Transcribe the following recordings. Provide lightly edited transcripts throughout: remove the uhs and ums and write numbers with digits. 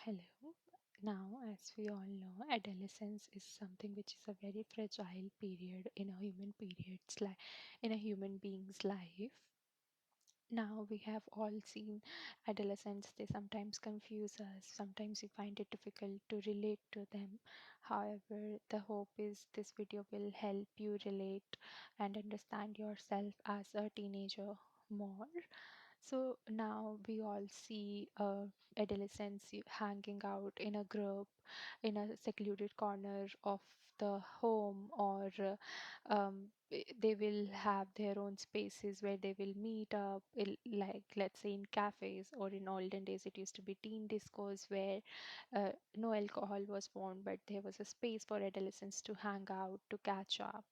Hello. Now, as we all know, adolescence is something which is a very fragile period in a human being's life. Now we have all seen adolescents, they sometimes confuse us, sometimes we find it difficult to relate to them. However, the hope is this video will help you relate and understand yourself as a teenager more. So now we all see adolescents hanging out in a group in a secluded corner of the home, or they will have their own spaces where they will meet up, like let's say in cafes, or in olden days it used to be teen discos where no alcohol was found, but there was a space for adolescents to hang out, to catch up.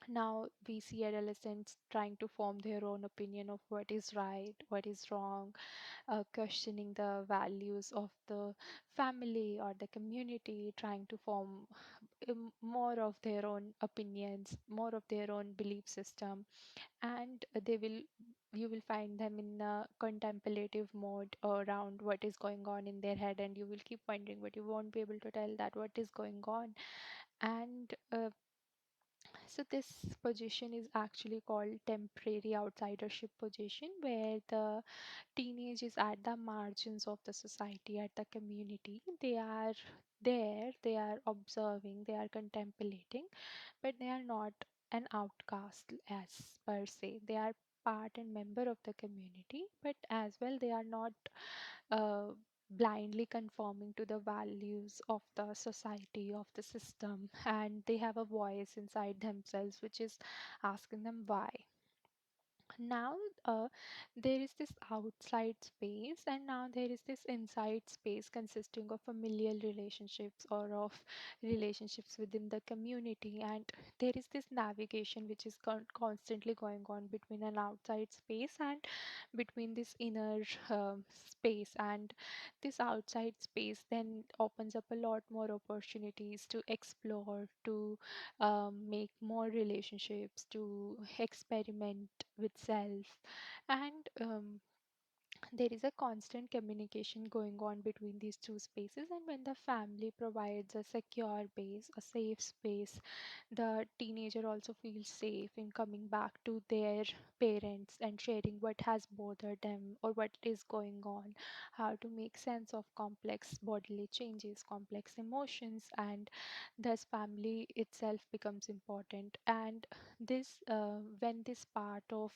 Now we see adolescents trying to form their own opinion of what is right, what is wrong, questioning the values of the family or the community, trying to form more of their own opinions, more of their own belief system, and you will find them in a contemplative mode around what is going on in their head, and you will keep wondering, but you won't be able to tell that what is going on. And so this position is actually called temporary outsidership position, where the teenage is at the margins of the society, at the community. They are there, they are observing, they are contemplating, but they are not an outcast as per se. They are part and member of the community, but as well they are not uh, blindly conforming to the values of the society, of the system, and they have a voice inside themselves which is asking them why. Now there is this outside space, and now there is this inside space consisting of familial relationships or of relationships within the community, and there is this navigation which is constantly going on between an outside space and between this inner space. And this outside space then opens up a lot more opportunities to explore, to make more relationships, to experiment with self. And there is a constant communication going on between these two spaces, and when the family provides a secure base, a safe space, the teenager also feels safe in coming back to their parents and sharing what has bothered them or what is going on, how to make sense of complex bodily changes, complex emotions, and thus family itself becomes important. And this when this part of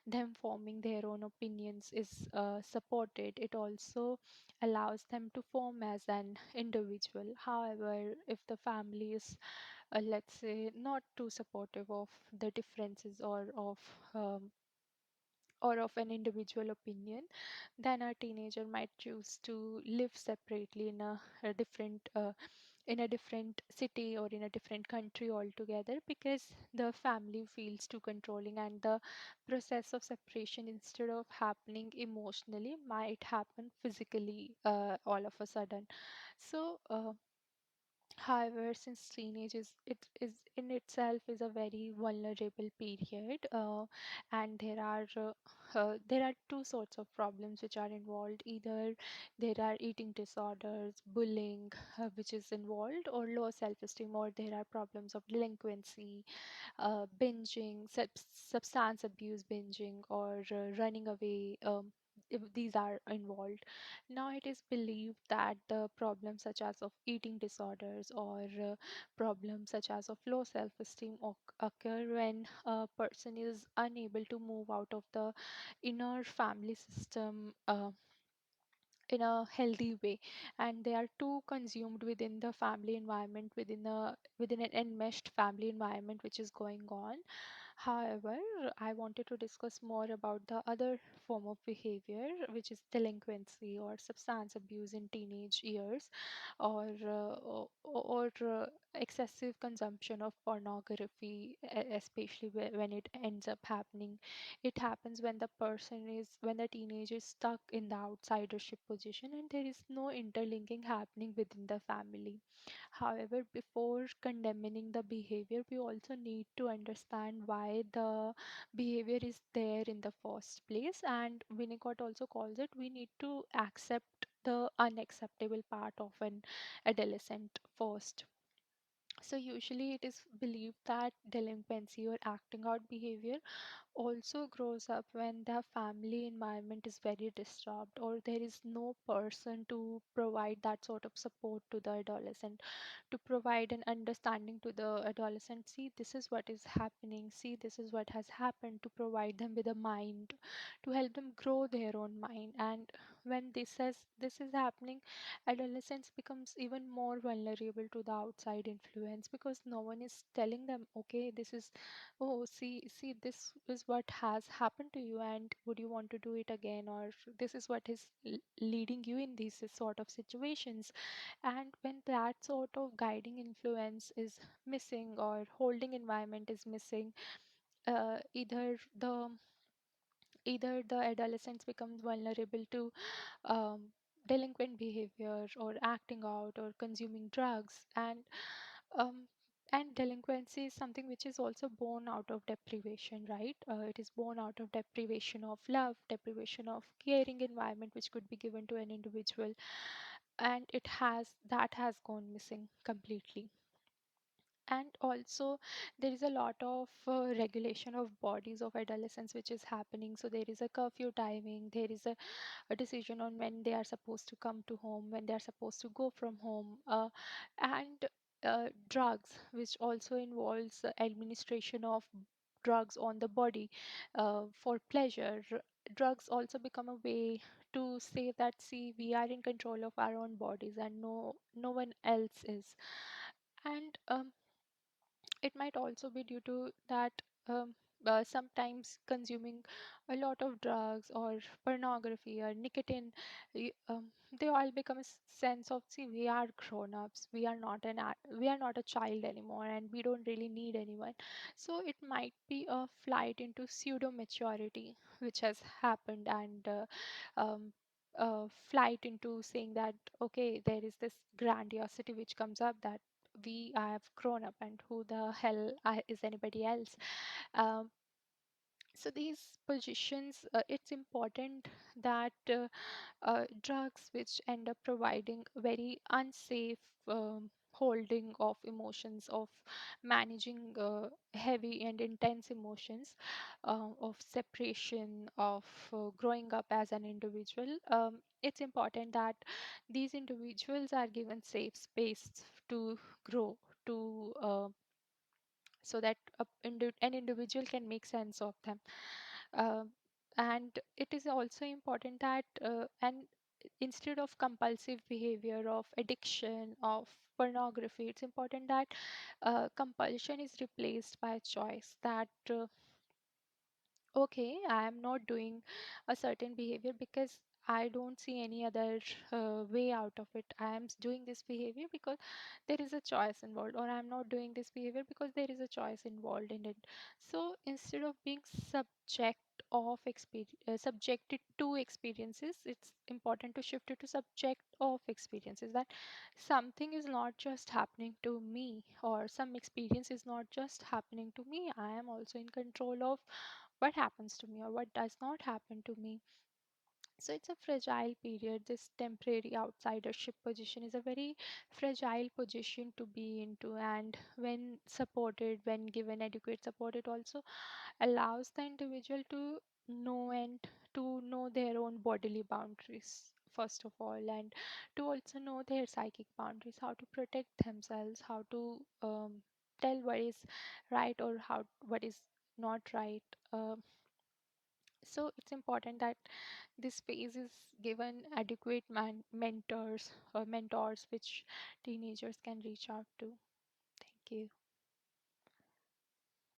them forming their own opinions is supported, it also allows them to form as an individual. However, if the family is, let's say, not too supportive of the differences or of an individual opinion, then a teenager might choose to live separately in a different city or in a different country altogether, because the family feels too controlling, and the process of separation, instead of happening emotionally, might happen physically all of a sudden. So however, since teenage is it is in itself is a very vulnerable period, and there are two sorts of problems which are involved. Either there are eating disorders, bullying, which is involved, or low self-esteem, or there are problems of delinquency, binging, substance abuse, binging, or running away. If these are involved. Now it is believed that the problems such as of eating disorders, or problems such as of low self-esteem occur when a person is unable to move out of the inner family system in a healthy way, and they are too consumed within the family environment, within an enmeshed family environment which is going on. However, I wanted to discuss more about the other form of behavior, which is delinquency or substance abuse in teenage years, or excessive consumption of pornography, especially when it ends up happening. It happens when when the teenager is stuck in the outsidership position and there is no interlinking happening within the family. However, before condemning the behavior, we also need to understand why the behavior is there in the first place. And Winnicott also calls it, we need to accept the unacceptable part of an adolescent first. So usually it is believed that delinquency or acting out behavior also grows up when the family environment is very disturbed, or there is no person to provide that sort of support to the adolescent, to provide an understanding to the adolescent. See, this is what is happening. See, this is what has happened, to provide them with a mind, to help them grow their own mind. And when this is happening, adolescence becomes even more vulnerable to the outside influence, because no one is telling them, okay, this is, oh, see, this is what has happened to you, and would you want to do it again, or this is what is leading you in these sort of situations. And when that sort of guiding influence is missing, or holding environment is missing, uh, either the either the adolescents become vulnerable to um, delinquent behavior, or acting out, or consuming drugs. Um, and delinquency is something which is also born out of deprivation, right? It is born out of deprivation of love, deprivation of caring environment which could be given to an individual, and that has gone missing completely. And also there is a lot of regulation of bodies of adolescents which is happening. So there is a curfew timing, there is a decision on when they are supposed to come to home, when they are supposed to go from home, and drugs, which also involves administration of drugs on the body for pleasure. Drugs also become a way to say that, see, we are in control of our own bodies and no one else is. And it might also be due to that, sometimes consuming a lot of drugs or pornography or nicotine, they all become a sense of, see, we are grown-ups, we are not a child anymore, and we don't really need anyone. So it might be a flight into pseudo maturity which has happened, and flight into saying that, okay, there is this grandiosity which comes up, that we have grown up, and who the hell is anybody else. um, so these positions, it's important that drugs which end up providing very unsafe holding of emotions, of managing heavy and intense emotions, of separation, of growing up as an individual. It's important that these individuals are given safe space to grow, to so that an individual can make sense of them. Uh, and it is also important that, and instead of compulsive behavior, of addiction, of pornography, it's important that compulsion is replaced by choice. That okay, I am not doing a certain behavior because I don't see any other way out of it. I am doing this behavior because there is a choice involved, or I'm not doing this behavior because there is a choice involved in it. So instead of being subjected to experiences, it's important to shift it to subject of experiences. That something is not just happening to me, or some experience is not just happening to me. I am also in control of what happens to me or what does not happen to me. So it's a fragile period. This temporary outsidership position is a very fragile position to be into, and when supported, when given adequate support, it also allows the individual to know their own bodily boundaries, first of all, and to also know their psychic boundaries, how to protect themselves, how to tell what is right or how what is not right. So it's important that this phase is given adequate mentors, or mentors which teenagers can reach out to. Thank you.